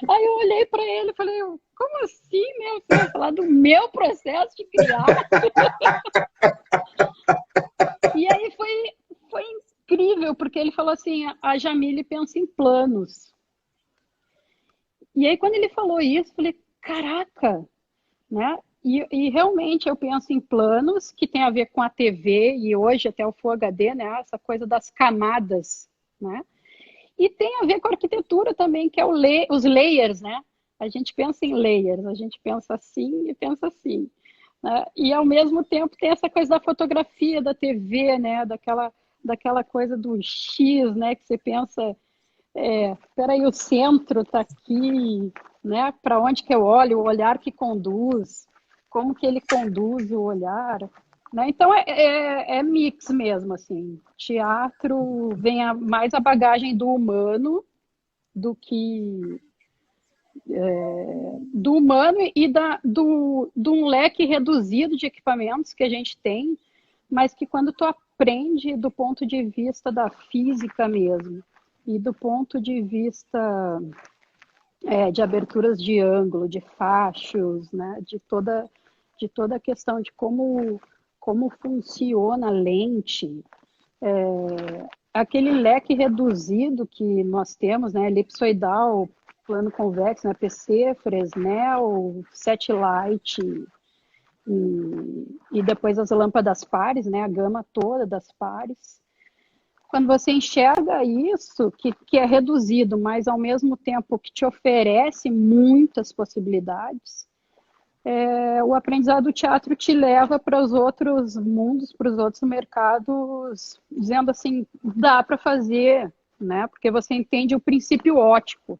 Aí eu olhei para ele e falei, como assim, meu? Você vai falar do meu processo de criar? E aí foi incrível, porque ele falou assim, a Jamile pensa em planos. E aí quando ele falou isso, eu falei, caraca, né? E realmente eu penso em planos que tem a ver com a TV e hoje até o Full HD, né? Essa coisa das camadas, né? E tem a ver com a arquitetura também, que é os layers, né? A gente pensa em layers, a gente pensa assim e pensa assim, né? E ao mesmo tempo tem essa coisa da fotografia, da TV, né? Daquela coisa do X, né? Que você pensa, peraí, o centro está aqui, né? Para onde que eu olho, o olhar que conduz, como que ele conduz o olhar, né? Então é mix mesmo, assim. Teatro vem mais a bagagem do humano do que do humano e de um leque reduzido de equipamentos que a gente tem, mas que quando tu aprende do ponto de vista da física mesmo, e do ponto de vista de aberturas de ângulo, de fachos, né, de toda a questão de como funciona a lente, aquele leque reduzido que nós temos, né, elipsoidal, plano convexo, né, PC, Fresnel, Satellite e depois as lâmpadas pares, né, a gama toda das pares. Quando você enxerga isso, que é reduzido, mas ao mesmo tempo que te oferece muitas possibilidades, o aprendizado do teatro te leva para os outros mundos, para os outros mercados, dizendo assim, dá para fazer, né? Porque você entende o princípio ótico.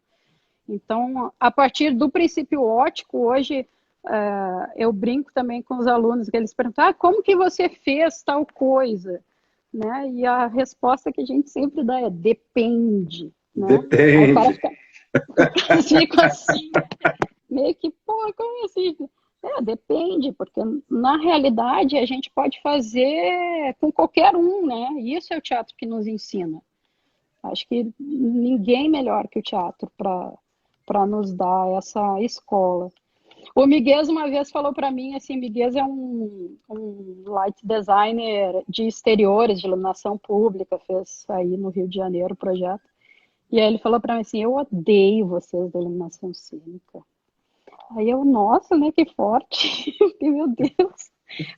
Então, a partir do princípio ótico, hoje eu brinco também com os alunos, que eles perguntam, como que você fez tal coisa? Né? E a resposta que a gente sempre dá é depende. Né? Depende. Aí o cara fica assim, meio que, pô, como assim? Depende, porque na realidade a gente pode fazer com qualquer um, né? Isso é o teatro que nos ensina. Acho que ninguém melhor que o teatro para nos dar essa escola. O Miguel uma vez falou para mim, assim, Miguel é um light designer de exteriores, de iluminação pública, fez aí no Rio de Janeiro o projeto. E aí ele falou para mim assim, eu odeio vocês da iluminação cênica. Aí eu, nossa, né, que forte. Meu Deus,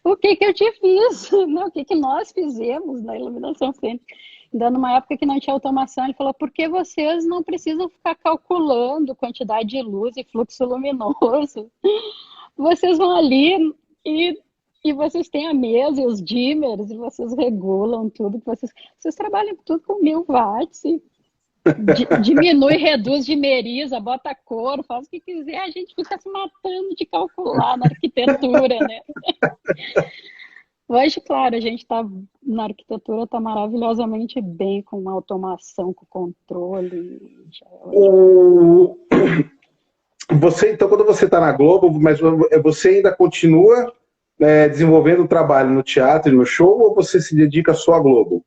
o que eu te fiz? Não, o que nós fizemos na iluminação cênica? Ainda numa época que não tinha automação, ele falou, por que vocês não precisam ficar calculando quantidade de luz e fluxo luminoso? Vocês vão ali e vocês têm a mesa e os dimmers, e vocês regulam tudo, vocês trabalham tudo com 1000 watts, e diminui, reduz, dimeriza, bota cor, faz o que quiser, a gente fica se matando de calcular na arquitetura, né? Hoje, claro, a gente está na arquitetura, está maravilhosamente bem com automação, com controle. Então, quando você está na Globo, mas você ainda continua desenvolvendo o trabalho no teatro e no show, ou você se dedica só à Globo?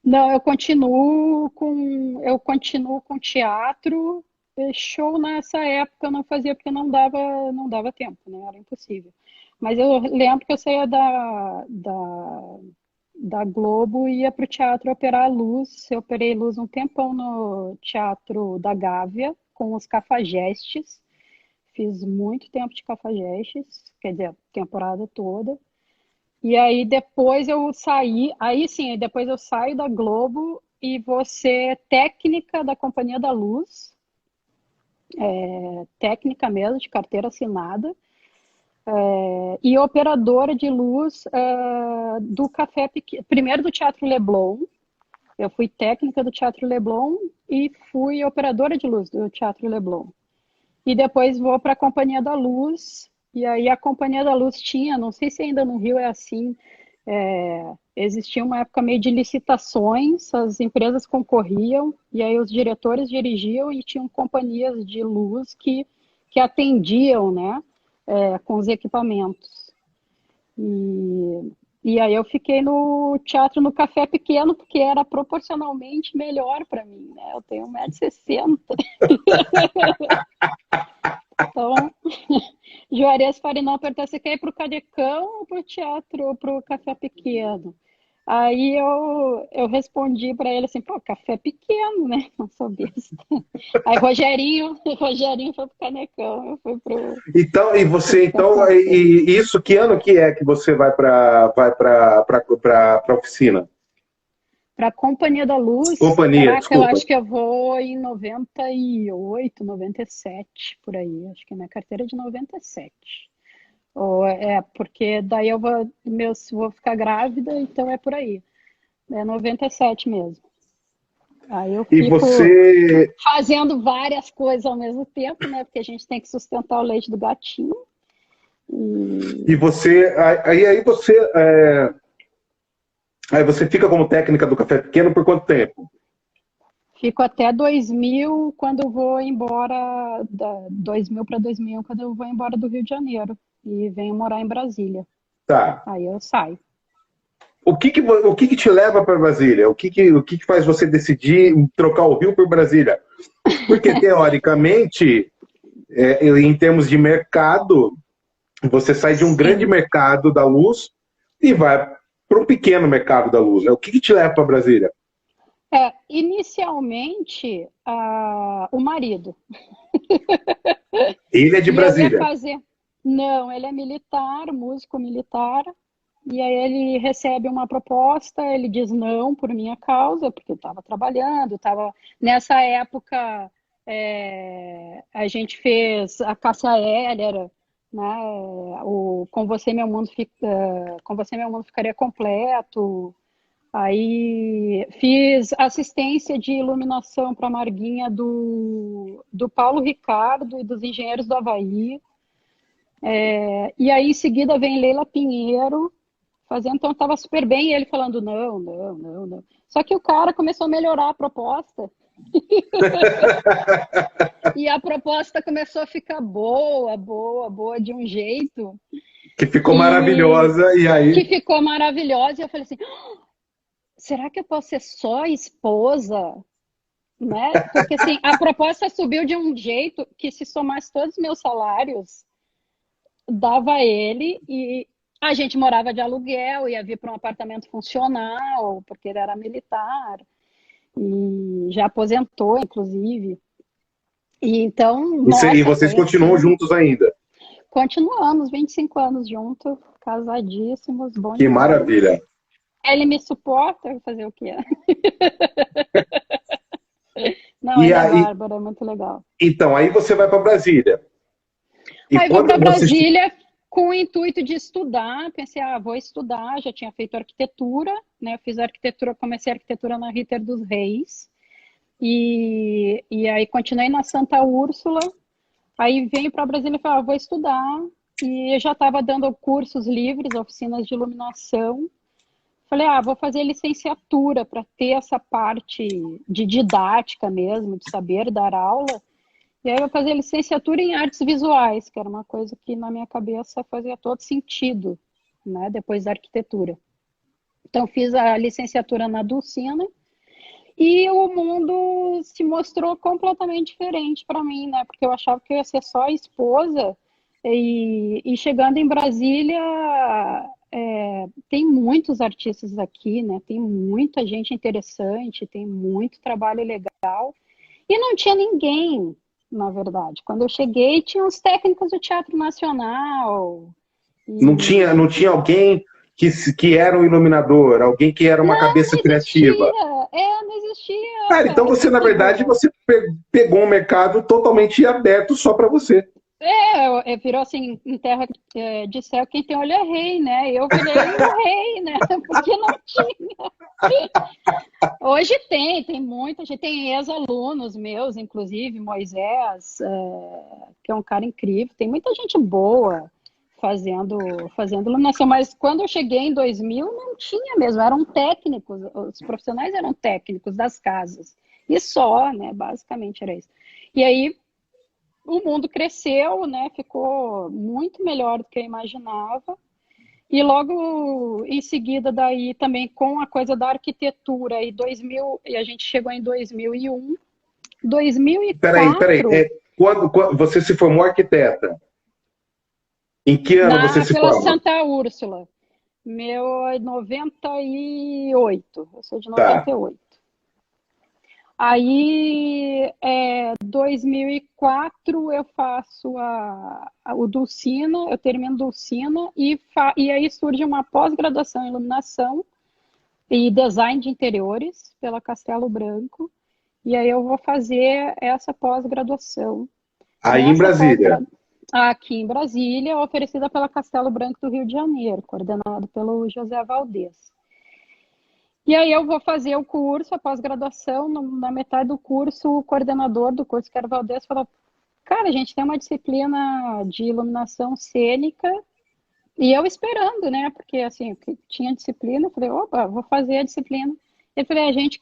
Não, eu continuo com teatro. Show nessa época eu não fazia porque não dava tempo, né? Era impossível. Mas eu lembro que eu saía da Globo e ia para o teatro operar luz. Eu operei luz um tempão no Teatro da Gávea, com os Cafajestes. Fiz muito tempo de Cafajestes, quer dizer, a temporada toda. E aí depois eu saí, depois eu saio da Globo e vou ser técnica da Companhia da Luz, técnica mesmo, de carteira assinada, e operadora de luz do Café Pequeno, primeiro do Teatro Leblon. Eu fui técnica do Teatro Leblon e fui operadora de luz do Teatro Leblon. E depois vou para a Companhia da Luz. E aí a Companhia da Luz tinha, não sei se ainda no Rio é assim, existia uma época meio de licitações, as empresas concorriam, e aí os diretores dirigiam e tinham companhias de luz que atendiam, né, com os equipamentos. E aí eu fiquei no teatro no Café Pequeno, porque era proporcionalmente melhor para mim, né? Eu tenho 1,60 m. Então, Juarez Farinão perguntou, você quer ir para o Cadecão ou para o teatro ou para o Café Pequeno? Aí eu respondi para ele assim, pô, Café Pequeno, né? Não sou besta. Aí Rogerinho foi pro Canecão, eu fui pro... Então, isso, que ano que é que você vai para a oficina? Para a Companhia da Luz, eu acho que eu vou em 98, 97, por aí. Acho que a minha carteira é de 97. Porque daí eu vou ficar grávida, então é por aí. É 97 mesmo. Aí eu fico fazendo várias coisas ao mesmo tempo, né? Porque a gente tem que sustentar o leite do gatinho. E você... Aí você fica como técnica do Café Pequeno por quanto tempo? Fico até 2000, quando eu vou embora, 2000 para 2001, quando eu vou embora do Rio de Janeiro e venho morar em Brasília. Tá. Aí eu saio. o que que te leva para Brasília? O que que faz você decidir trocar o Rio por Brasília? Porque, teoricamente, em termos de mercado, você sai de um grande Sim. mercado da luz e vai para um pequeno mercado da luz. O que que te leva para Brasília? Inicialmente, o marido. Ele é de E eu ia Brasília. fazer. Não, ele é militar, músico militar. E aí ele recebe uma proposta, ele diz não por minha causa, porque eu estava trabalhando, estava nessa época a gente fez a Cássia Eller, né? O Com Você Meu Mundo Ficaria Completo. Aí fiz assistência de iluminação para a Marguinha do Paulo Ricardo e dos Engenheiros do Havaí. E aí em seguida vem Leila Pinheiro fazendo, então estava super bem, e ele falando não, não, não, não. Só que o cara começou a melhorar a proposta. E a proposta começou a ficar boa, boa, boa de um jeito Que ficou que, maravilhosa, e que aí. ficou maravilhosa. E eu falei assim, será que eu posso ser só esposa? Né? Porque assim, a proposta subiu de um jeito que se somasse todos os meus salários, dava ele e a gente morava de aluguel, ia vir para um apartamento funcional, porque ele era militar e já aposentou, inclusive. E então, E nossa, vocês foi continuam assim. juntos ainda. Continuamos, 25 anos juntos, casadíssimos, bom Que demais. maravilha. Ele me suporta, eu vou fazer o quê? Não, E ele é aí, bárbaro, é muito legal. então, aí você vai para Brasília. E Aí vou quando para você. Brasília com o intuito de estudar, pensei, vou estudar, já tinha feito arquitetura, né? Eu fiz arquitetura, comecei arquitetura na Ritter dos Reis, e aí continuei na Santa Úrsula, aí venho para Brasília e falei, vou estudar, e eu já estava dando cursos livres, oficinas de iluminação. Falei, vou fazer licenciatura para ter essa parte de didática mesmo, de saber dar aula. E aí eu vou fazer licenciatura em artes visuais, que era uma coisa que na minha cabeça fazia todo sentido, né, depois da arquitetura. Então fiz a licenciatura na Dulcina e o mundo se mostrou completamente diferente para mim, né, porque eu achava que eu ia ser só esposa e chegando em Brasília tem muitos artistas aqui, né, tem muita gente interessante, tem muito trabalho legal e não tinha ninguém, na verdade. Quando eu cheguei, tinha os técnicos do Teatro Nacional. Não E... tinha alguém que era um iluminador, alguém que era uma Não, cabeça não criativa. existia. Não existia. Cara, então você, na verdade, Tipo, você pegou um mercado totalmente aberto só para você. virou assim, em terra de céu, quem tem olho é rei, né? Eu virei o rei, né? Porque não tinha. Hoje tem muita gente, tem ex-alunos meus, inclusive Moisés, que é um cara incrível, tem muita gente boa fazendo iluminação, mas quando eu cheguei em 2000 não tinha mesmo, eram técnicos, os profissionais eram técnicos das casas, e só, né, basicamente era isso. E aí o mundo cresceu, né, ficou muito melhor do que eu imaginava, e logo em seguida, daí também com a coisa da arquitetura, e a gente chegou em 2001, Peraí. 2004, Quando você se formou arquiteta, em que ano você se pela forma? Santa Úrsula. Meu é 98, eu sou de Tá. 98. Aí, 2004, eu faço o Dulcina, eu termino Dulcina, e aí surge uma pós-graduação em iluminação e design de interiores pela Castelo Branco, e aí eu vou fazer essa pós-graduação. Aí em Nessa Brasília. pós-graduação, aqui em Brasília, oferecida pela Castelo Branco do Rio de Janeiro, coordenado pelo José Valdez. E aí eu vou fazer o curso, a pós-graduação, na metade do curso, o coordenador do curso, que era o Valdez, falou, cara, a gente tem uma disciplina de iluminação cênica, e eu esperando, né, porque assim, tinha disciplina, eu falei, opa, vou fazer a disciplina. Ele falou, a gente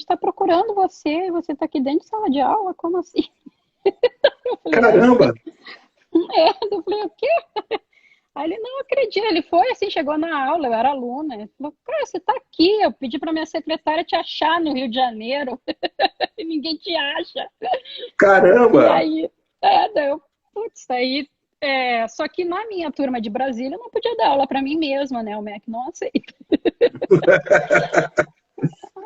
está procurando você, você está aqui dentro de sala de aula, como assim? Eu falei, Caramba! eu falei, o quê? Aí ele não acredita, ele foi assim, chegou na aula, eu era aluna, ele falou, cara, você tá aqui, eu pedi para minha secretária te achar no Rio de Janeiro, e ninguém te acha. E Caramba! aí, daí eu, putz, aí, só que na minha turma de Brasília eu não podia dar aula para mim mesma, né, o MEC não aceita,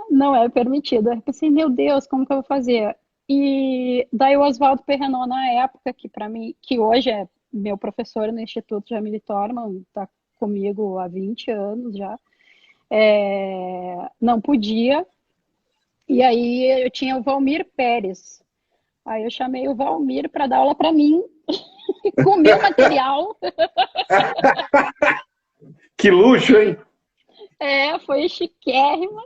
não é permitido. Aí eu pensei, meu Deus, como que eu vou fazer? E daí o Oswaldo Perrenot, na época, que para mim, que hoje é meu professor no Instituto Jamil Thorman, está comigo há 20 anos já, não podia. E aí eu tinha o Valmir Pérez. Aí eu chamei o Valmir para dar aula para mim, com o meu material. Que luxo, hein? Foi chiquérrima.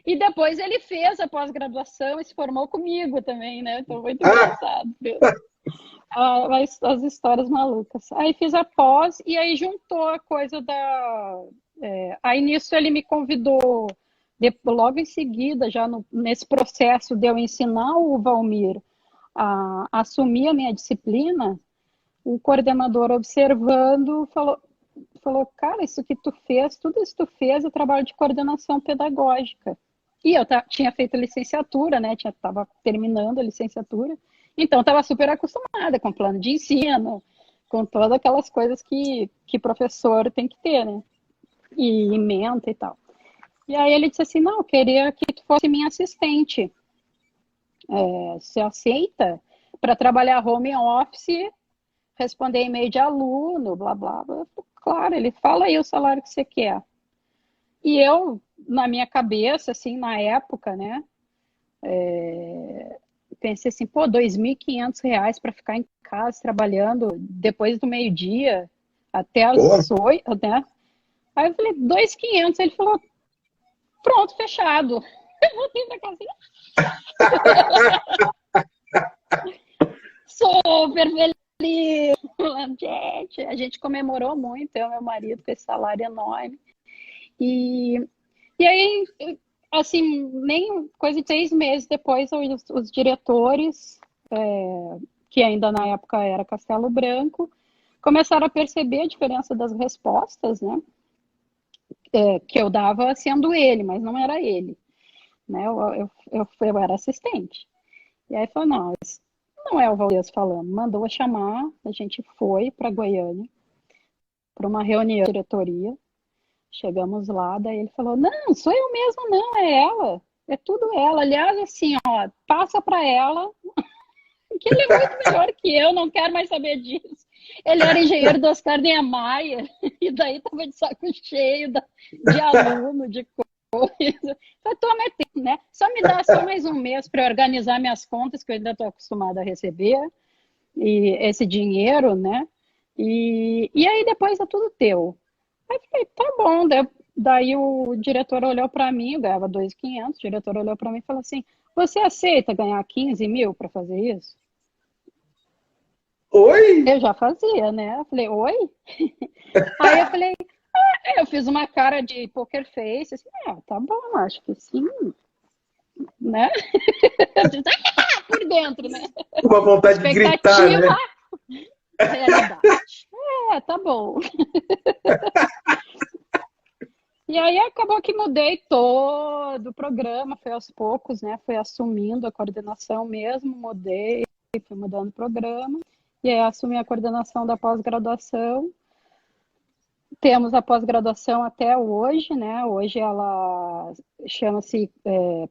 E depois ele fez a pós-graduação e se formou comigo também, né? Então foi muito engraçado. As histórias malucas. Aí fiz a pós e aí juntou a coisa da... Aí nisso ele me convidou, logo em seguida, já nesse processo de eu ensinar o Valmir a assumir a minha disciplina, o coordenador observando falou, cara, isso que tu fez, tudo isso que tu fez é trabalho de coordenação pedagógica. E eu tinha feito licenciatura, né? Estava terminando a licenciatura, então estava super acostumada com plano de ensino, com todas aquelas coisas que professor tem que ter, né? E ementa e tal. E aí ele disse assim, não, eu queria que tu fosse minha assistente. Você aceita para trabalhar home office, responder e-mail de aluno, blá, blá, blá. Claro, ele fala aí o salário que você quer. E eu, na minha cabeça, assim, na época, né, pensei assim, pô, R$ 2.500 para ficar em casa trabalhando depois do meio-dia até Pô, as 8, né? Aí eu falei, 2.500. Ele falou, pronto, fechado. Eu voltei para casa super feliz. Gente, a gente comemorou muito, eu e meu marido, com esse salário enorme. E aí, assim, nem coisa de 6 meses depois, os diretores, que ainda na época era Castelo Branco, começaram a perceber a diferença das respostas, né? Que eu dava sendo ele, mas não era ele, né? Eu era assistente. E aí falou, não, isso não é o Valdez falando. Mandou eu chamar, a gente foi para Goiânia, para uma reunião de diretoria. Chegamos lá, daí ele falou, não, sou eu mesmo, não, é ela. É tudo ela. Aliás, assim, ó, passa para ela, que ele é muito melhor que eu, não quero mais saber disso. Ele era engenheiro do Oscar Niemeyer, e daí tava de saco cheio de aluno, de coisa. Falei, toma, né? Só me dá só mais um mês para organizar minhas contas, que eu ainda estou acostumada a receber, e esse dinheiro, né? E aí depois é tudo teu. Aí eu falei, tá bom. Daí o diretor olhou para mim, eu ganhava 2.500, o diretor olhou para mim e falou assim, você aceita ganhar 15 mil para fazer isso? oi? Eu já fazia, né? Eu falei, oi? Aí eu falei, eu fiz uma cara de poker face, assim, tá bom, acho que sim, né? Por dentro, né? Uma vontade de gritar, Expectativa, né? realidade. Tá bom. E aí acabou que mudei todo o programa, foi aos poucos, né? Fui assumindo a coordenação mesmo, mudei, fui mudando o programa. E aí assumi a coordenação da pós-graduação. Temos a pós-graduação até hoje, né? Hoje ela chama-se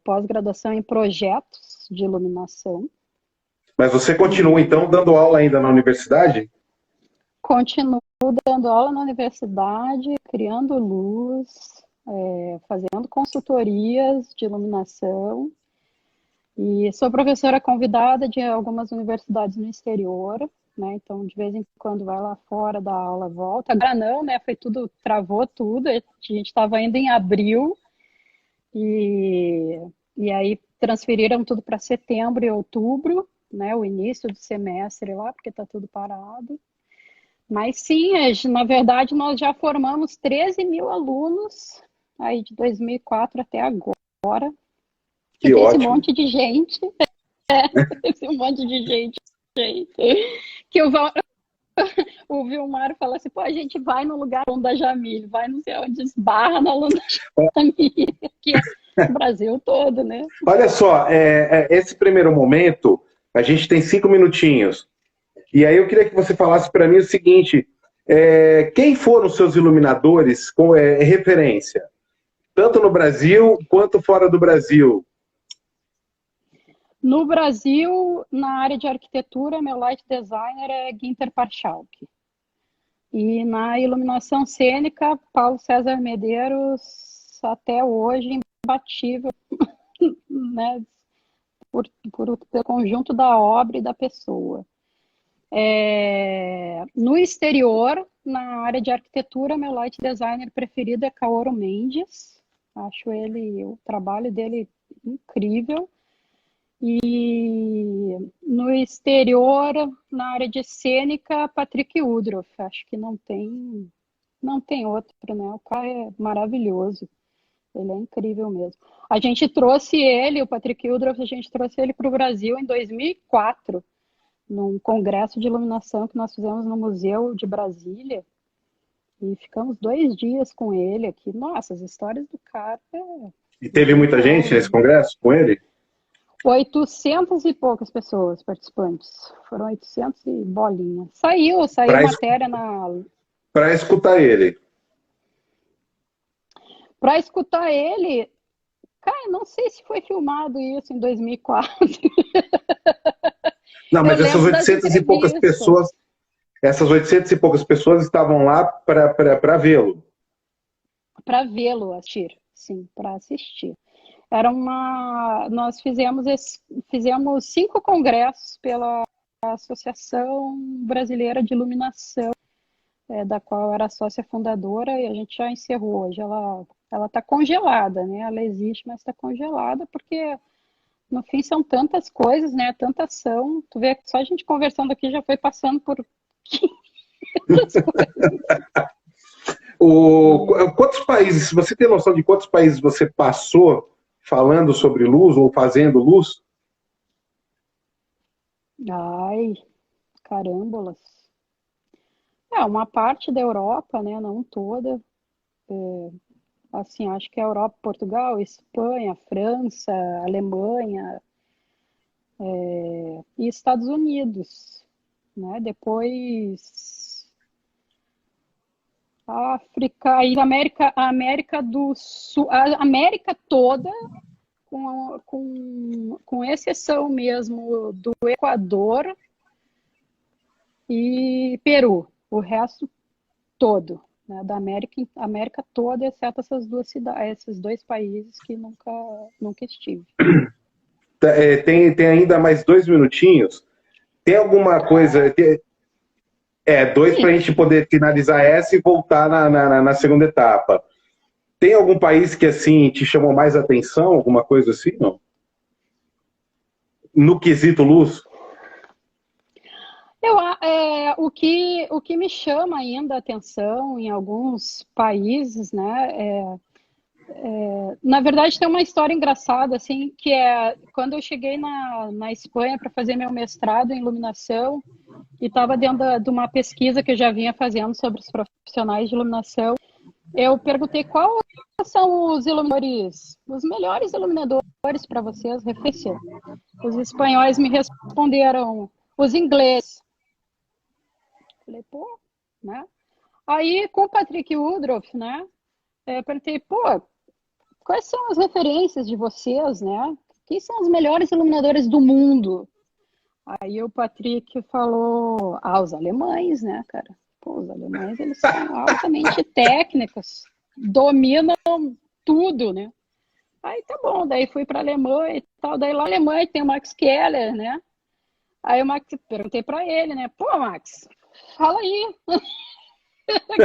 pós-graduação em projetos de iluminação. Mas você continua, então, dando aula ainda na universidade? Continuo dando aula na universidade, criando luz, fazendo consultorias de iluminação. E sou professora convidada de algumas universidades no exterior, né? Então, de vez em quando vai lá fora dar aula, volta. Agora não, né? Foi tudo, travou tudo. A gente estava indo em abril e aí transferiram tudo para setembro e outubro, né? O início do semestre lá, porque está tudo parado. Mas sim, na verdade, nós já formamos 13 mil alunos aí de 2004 até agora. E Que tem esse ótimo. monte de gente, esse monte de gente, que o o Vilmar fala assim, pô, a gente vai no lugar da Jamile, vai não sei onde, esbarra na aluna da Jamile, que é o Brasil todo, né? Olha só, esse primeiro momento, a gente tem 5 minutinhos. E aí eu queria que você falasse para mim o seguinte, quem foram os seus iluminadores com referência? Tanto no Brasil quanto fora do Brasil. No Brasil, na área de arquitetura, meu light designer é Guinter Parchalk. E na iluminação cênica, Paulo César Medeiros, até hoje, imbatível, né? Pelo conjunto da obra e da pessoa. No exterior, na área de arquitetura, meu light designer preferido é Kaoru Mendes. Acho o trabalho dele incrível. E no exterior, na área de cênica, Patrick Woodruff. Acho que não tem outro, né? O cara é maravilhoso. Ele é incrível mesmo. A gente trouxe ele, o Patrick Woodruff, a gente trouxe ele para o Brasil em 2004, num congresso de iluminação que nós fizemos no Museu de Brasília. E ficamos 2 dias com ele aqui. Nossa, as histórias do cara... E teve muita gente nesse congresso com ele? 800 e poucas pessoas participantes. Foram 800 e bolinha. Saiu matéria na... Para escutar ele. Para escutar ele... Cara, não sei se foi filmado isso em 2004. Não, mas essas 800 e poucas pessoas... Essas 800 e poucas pessoas estavam lá para vê-lo. Para vê-lo, assistir. Sim, para assistir. Nós fizemos 5 congressos pela Associação Brasileira de Iluminação, da qual eu era sócia fundadora, e a gente já encerrou. Hoje ela está congelada, né? Ela existe, mas está congelada porque, no fim, são tantas coisas, né? Tanta ação. Tu vê que só a gente conversando aqui já foi passando por 500 coisas. Quantos países, você tem noção de quantos países você passou falando sobre luz ou fazendo luz? Ai, carambolas. Uma parte da Europa, né? Não toda. Assim, acho que a Europa, Portugal, Espanha, França, Alemanha e Estados Unidos, né? Depois África e América do Sul, a América toda, com exceção mesmo do Equador e Peru, o resto todo, né, da América toda, exceto essas 2 cidades, esses 2 países que nunca estive. Tem ainda mais 2 minutinhos. Tem alguma coisa... 2 para a gente poder finalizar essa e voltar na segunda etapa. Tem algum país que, assim, te chamou mais atenção? Alguma coisa assim, não? No quesito luz? O que me chama ainda a atenção em alguns países, né? Na verdade, tem uma história engraçada, assim, que quando eu cheguei na Espanha para fazer meu mestrado em iluminação e estava dentro de uma pesquisa que eu já vinha fazendo sobre os profissionais de iluminação, eu perguntei quais são os iluminadores, os melhores iluminadores para vocês, referência. Os espanhóis me responderam, os ingleses. Falei, pô, né? Aí, com o Patrick Woodruff, né? Eu perguntei, pô, quais são as referências de vocês, né? Quem são os melhores iluminadores do mundo? Aí o Patrick falou, os alemães, né, cara? Pô, os alemães, eles são altamente técnicos, dominam tudo, né? Aí tá bom, daí fui para a Alemanha e tal, daí lá na Alemanha tem o Max Keller, né? Aí o Max, perguntei para ele, né? Pô, Max, fala aí.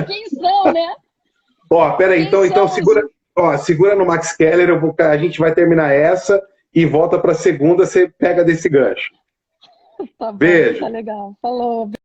Quem são, né? Peraí, então segura no Max Keller, a gente vai terminar essa e volta para a segunda, você pega desse gancho. Tá bom, Beijo. tá legal. Falou.